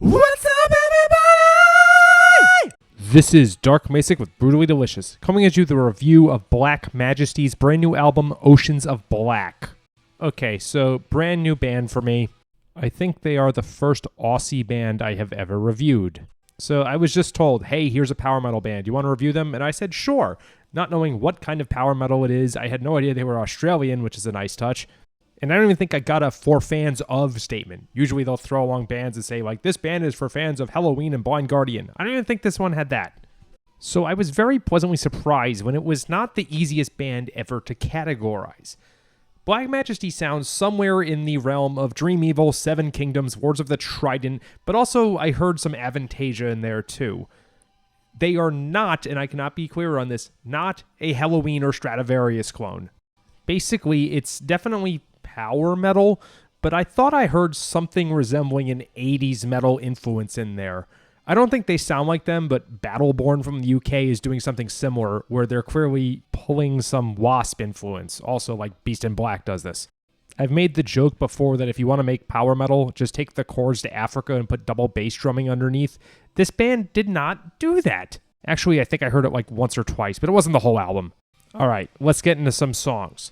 What's up, everybody? This is Dark Macek with Brutally Delicious, coming at you with a review of Black Majesty's brand new album, Oceans of Black. Okay, so brand new band for me. I think they are the first Aussie band I have ever reviewed. So I was just told, hey, here's a power metal band. You want to review them? And I said, sure. Not knowing what kind of power metal it is, I had no idea they were Australian, which is a nice touch. And I don't even think I got a for fans of statement. Usually they'll throw along bands and say, like, this band is for fans of Halloween and Blind Guardian. I don't even think this one had that. So I was very pleasantly surprised when it was not the easiest band ever to categorize. Black Majesty sounds somewhere in the realm of Dream Evil, Seven Kingdoms, Wars of the Trident, but also I heard some Avantasia in there too. They are not, and I cannot be clearer on this, not a Halloween or Stradivarius clone. Basically, it's definitely power metal, but I thought I heard something resembling an 80s metal influence in there. I don't think they sound like them, but Battleborn from the UK is doing something similar, where they're clearly pulling some Wasp influence, also like Beast in Black does this. I've made the joke before that if you want to make power metal, just take the chords to Africa and put double bass drumming underneath. This band did not do that. Actually, I think I heard it like once or twice, but it wasn't the whole album. All right, let's get into some songs.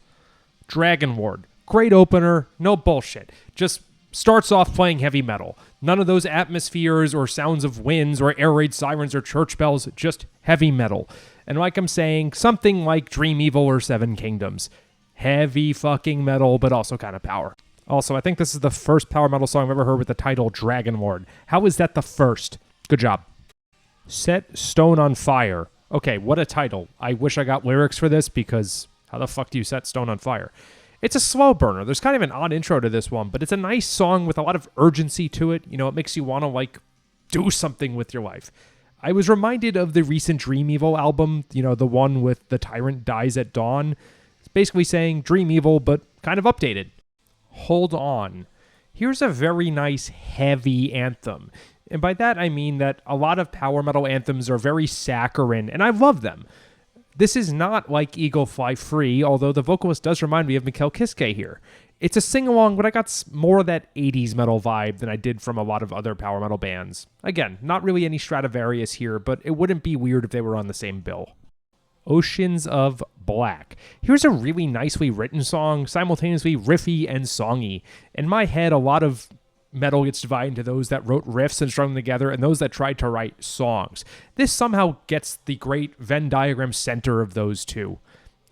Dragon Ward. Great opener, no bullshit. Just starts off playing heavy metal. None of those atmospheres or sounds of winds or air raid sirens or church bells, just heavy metal. And like I'm saying, something like Dream Evil or Seven Kingdoms. Heavy fucking metal, but also kind of power. Also, I think this is the first power metal song I've ever heard with the title Dragon Ward. How is that the first? Good job. Set Stone on Fire. Okay, what a title. I wish I got lyrics for this because how the fuck do you set stone on fire? It's a slow burner. There's kind of an odd intro to this one, but it's a nice song with a lot of urgency to it. You know, it makes you want to, like, do something with your life. I was reminded of the recent Dream Evil album, you know, the one with The Tyrant Dies at Dawn. It's basically saying Dream Evil, but kind of updated. Hold On. Here's a very nice, heavy anthem. And by that, I mean that a lot of power metal anthems are very saccharine, and I love them. This is not like Eagle Fly Free, although the vocalist does remind me of Mikhail Kiske here. It's a sing-along, but I got more of that 80s metal vibe than I did from a lot of other power metal bands. Again, not really any Stradivarius here, but it wouldn't be weird if they were on the same bill. Oceans of Black. Here's a really nicely written song, simultaneously riffy and songy. In my head, a lot of metal gets divided into those that wrote riffs and strung them together and those that tried to write songs. This somehow gets the great Venn diagram center of those two.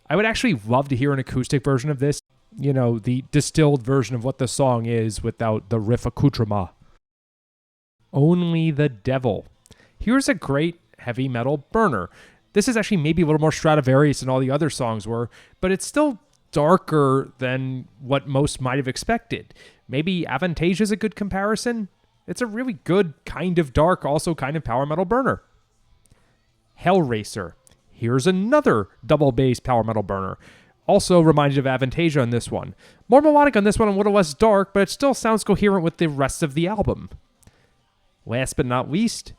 I would actually love to hear an acoustic version of this, you know, the distilled version of what the song is without the riff accoutrement. Only the Devil. Here's a great heavy metal burner. This is actually maybe a little more Stradivarius than all the other songs were, but it's still darker than what most might have expected. Maybe Avantasia is a good comparison. It's a really good kind of dark, also kind of power metal burner. Hellraiser. Here's another double bass power metal burner. Also reminded of Avantasia on this one. More melodic on this one, a little less dark, but it still sounds coherent with the rest of the album. Last but not least,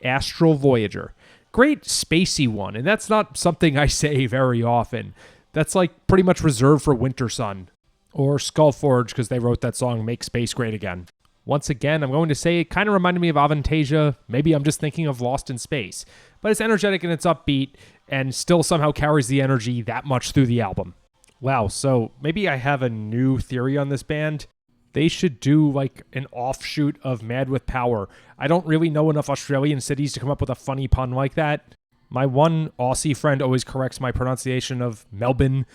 Astral Voyager. Great spacey one, and that's not something I say very often. That's like pretty much reserved for Winter Sun or Skullforge because they wrote that song Make Space Great Again. Once again, I'm going to say it kind of reminded me of Avantasia. Maybe I'm just thinking of Lost in Space. But it's energetic and it's upbeat and still somehow carries the energy that much through the album. Wow, so maybe I have a new theory on this band. They should do like an offshoot of Mad with Power. I don't really know enough Australian cities to come up with a funny pun like that. My one Aussie friend always corrects my pronunciation of Melbourne,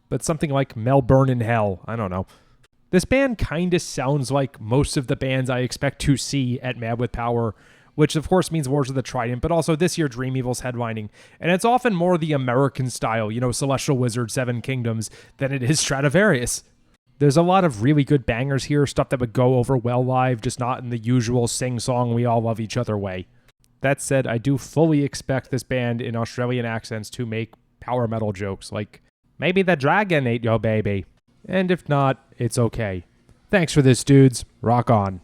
but something like Melbourne in Hell. I don't know. This band kind of sounds like most of the bands I expect to see at Mad with Power, which of course means Wars of the Trident, but also this year Dream Evil's headlining. And it's often more the American style, you know, Celestial Wizard, Seven Kingdoms, than it is Stradivarius. There's a lot of really good bangers here, stuff that would go over well live, just not in the usual sing-song we all love each other way. That said, I do fully expect this band in Australian accents to make power metal jokes like, maybe the dragon ate your baby. And if not, it's okay. Thanks for this, dudes. Rock on.